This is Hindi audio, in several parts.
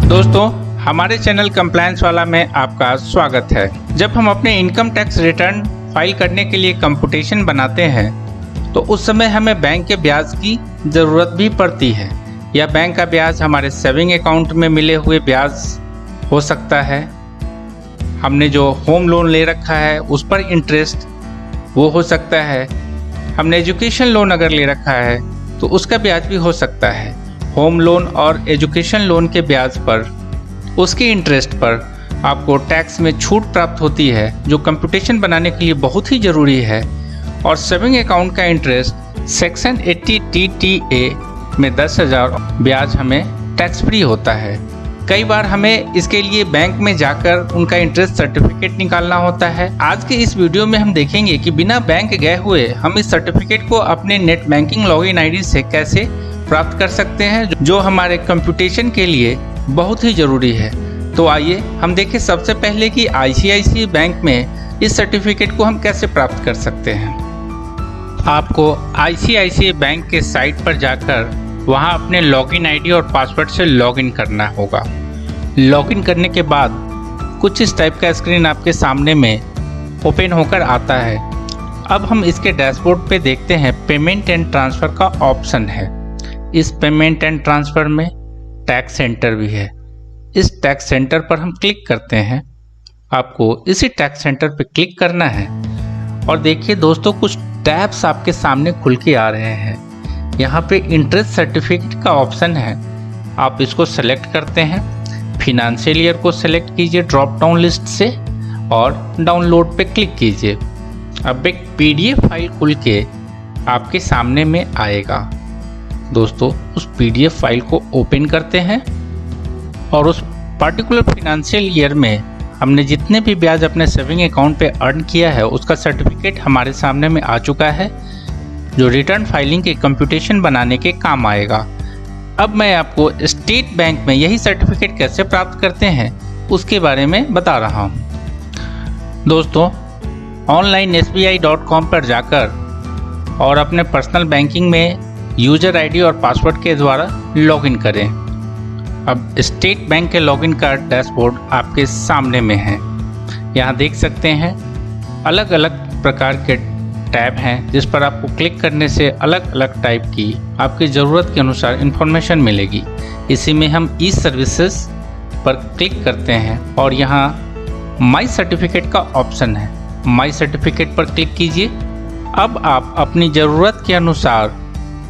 दोस्तों, हमारे चैनल कंप्लायंस वाला में आपका स्वागत है। जब हम अपने इनकम टैक्स रिटर्न फाइल करने के लिए कंप्यूटेशन बनाते हैं तो उस समय हमें बैंक के ब्याज की ज़रूरत भी पड़ती है। यह बैंक का ब्याज हमारे सेविंग अकाउंट में मिले हुए ब्याज हो सकता है, हमने जो होम लोन ले रखा है उस पर इंटरेस्ट वो हो सकता है, हमने एजुकेशन लोन अगर ले रखा है तो उसका ब्याज भी हो सकता है। होम लोन और एजुकेशन लोन के ब्याज पर, उसके इंटरेस्ट पर आपको टैक्स में छूट प्राप्त होती है, जो कंप्यूटेशन बनाने के लिए बहुत ही ज़रूरी है। और सेविंग अकाउंट का इंटरेस्ट सेक्शन 80 TTA में 10,000 ब्याज हमें टैक्स फ्री होता है। कई बार हमें इसके लिए बैंक में जाकर उनका इंटरेस्ट सर्टिफिकेट निकालना होता है। आज के इस वीडियो में हम देखेंगे कि बिना बैंक गए हुए हम इस सर्टिफिकेट को अपने नेट बैंकिंग लॉगिन आईडी से कैसे प्राप्त कर सकते हैं, जो हमारे कंप्यूटेशन के लिए बहुत ही ज़रूरी है। तो आइए हम देखें सबसे पहले कि ICICI बैंक में इस सर्टिफिकेट को हम कैसे प्राप्त कर सकते हैं। आपको ICICI बैंक के साइट पर जाकर वहां अपने लॉगिन आईडी और पासवर्ड से लॉगिन करना होगा। लॉगिन करने के बाद कुछ इस टाइप का स्क्रीन आपके सामने में ओपन होकर आता है। अब हम इसके डैशबोर्ड पे देखते हैं पेमेंट एंड ट्रांसफ़र का ऑप्शन है। इस पेमेंट एंड ट्रांसफ़र में टैक्स सेंटर भी है। इस टैक्स सेंटर पर हम क्लिक करते हैं। आपको इसी टैक्स सेंटर पर क्लिक करना है और देखिए दोस्तों, कुछ टैब्स आपके सामने खुल के आ रहे हैं। यहाँ पे इंटरेस्ट सर्टिफिकेट का ऑप्शन है, आप इसको सेलेक्ट करते हैं। फिनेंशियल ईयर को सेलेक्ट कीजिए ड्रॉप डाउन लिस्ट से और डाउनलोड पे क्लिक कीजिए। अब एक PDF फाइल खुल के आपके सामने में आएगा। दोस्तों, उस PDF फाइल को ओपन करते हैं और उस पर्टिकुलर फिनेंशियल ईयर में हमने जितने भी ब्याज अपने सेविंग अकाउंट पे अर्न किया है उसका सर्टिफिकेट हमारे सामने में आ चुका है, जो रिटर्न फाइलिंग के कंप्यूटेशन बनाने के काम आएगा। अब मैं आपको स्टेट बैंक में यही सर्टिफिकेट कैसे प्राप्त करते हैं उसके बारे में बता रहा हूं। दोस्तों, ऑनलाइन SBI.com पर जाकर और अपने पर्सनल बैंकिंग में यूजर आईडी और पासवर्ड के द्वारा लॉगिन करें। अब स्टेट बैंक के लॉगिन का डैशबोर्ड आपके सामने में है। यहाँ देख सकते हैं अलग अलग प्रकार के टैब हैं, जिस पर आपको क्लिक करने से अलग अलग टाइप की आपकी ज़रूरत के अनुसार इन्फॉर्मेशन मिलेगी। इसी में हम ई सर्विसेज पर क्लिक करते हैं और यहाँ माई सर्टिफिकेट का ऑप्शन है। माई सर्टिफिकेट पर क्लिक कीजिए। अब आप अपनी ज़रूरत के अनुसार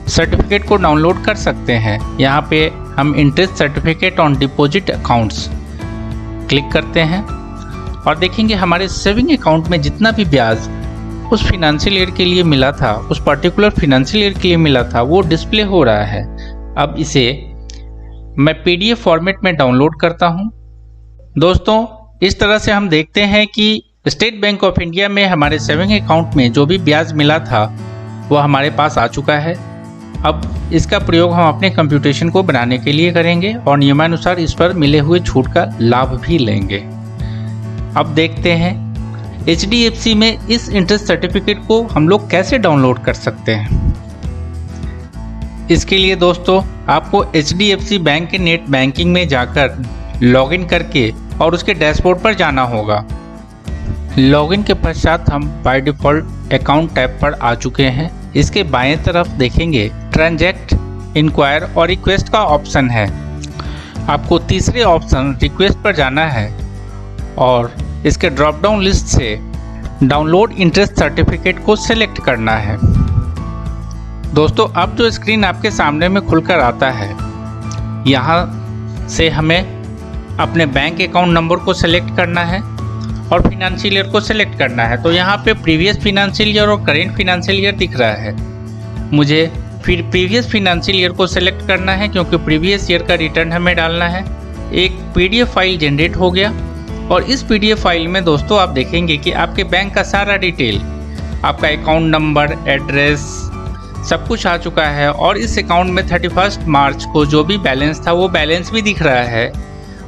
सर्टिफिकेट को डाउनलोड कर सकते हैं। यहाँ पे हम interest certificate on deposit accounts click करते हैं और देखेंगे हमारे सेविंग अकाउंट में जितना भी ब्याज उस फिनेंशियल ईयर के लिए मिला था, उस पर्टिकुलर फिनेंशियल ईयर के लिए मिला था, वो डिस्प्ले हो रहा है। अब इसे मैं PDF फॉर्मेट में डाउनलोड करता हूँ। दोस्तों, इस तरह से हम देखते हैं कि स्टेट बैंक ऑफ इंडिया में हमारे सेविंग अकाउंट में जो भी ब्याज मिला था वो हमारे पास आ चुका है। अब इसका प्रयोग हम अपने कंप्यूटेशन को बनाने के लिए करेंगे और नियमानुसार इस पर मिले हुए छूट का लाभ भी लेंगे। अब देखते हैं HDFC में इस इंटरेस्ट सर्टिफिकेट को हम लोग कैसे डाउनलोड कर सकते हैं। इसके लिए दोस्तों, आपको HDFC बैंक के नेट बैंकिंग में जाकर लॉगिन करके और उसके डैशबोर्ड पर जाना होगा। लॉगिन के पश्चात हम बाय डिफ़ॉल्ट अकाउंट टैब पर आ चुके हैं। इसके बाएं तरफ देखेंगे ट्रांजैक्ट, इंक्वायर और रिक्वेस्ट का ऑप्शन है। आपको तीसरे ऑप्शन रिक्वेस्ट पर जाना है और इसके ड्रॉप डाउन लिस्ट से डाउनलोड इंटरेस्ट सर्टिफिकेट को सिलेक्ट करना है। दोस्तों, अब जो स्क्रीन आपके सामने में खुलकर आता है, यहाँ से हमें अपने बैंक अकाउंट नंबर को सिलेक्ट करना है और फिनेंशियल ईयर को सिलेक्ट करना है। तो यहाँ पे प्रीवियस फिनेंशियल ईयर और करेंट फिनेंशियल ईयर दिख रहा है। मुझे फिर प्रीवियस फिनेंशियल ईयर को सिलेक्ट करना है, क्योंकि प्रीवियस ईयर का रिटर्न हमें डालना है। एक PDF फाइल जनरेट हो गया और इस PDF फाइल में दोस्तों आप देखेंगे कि आपके बैंक का सारा डिटेल, आपका अकाउंट नंबर, एड्रेस, सब कुछ आ चुका है। और इस अकाउंट में 31 मार्च को जो भी बैलेंस था वो बैलेंस भी दिख रहा है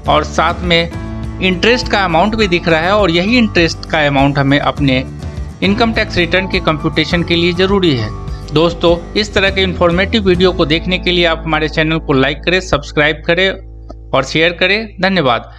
और साथ में इंटरेस्ट का अमाउंट भी दिख रहा है। और यही इंटरेस्ट का अमाउंट हमें अपने इनकम टैक्स रिटर्न के कंप्यूटेशन के लिए ज़रूरी है। दोस्तों, इस तरह के इन्फॉर्मेटिव वीडियो को देखने के लिए आप हमारे चैनल को लाइक करें, सब्सक्राइब करें और शेयर करें। धन्यवाद।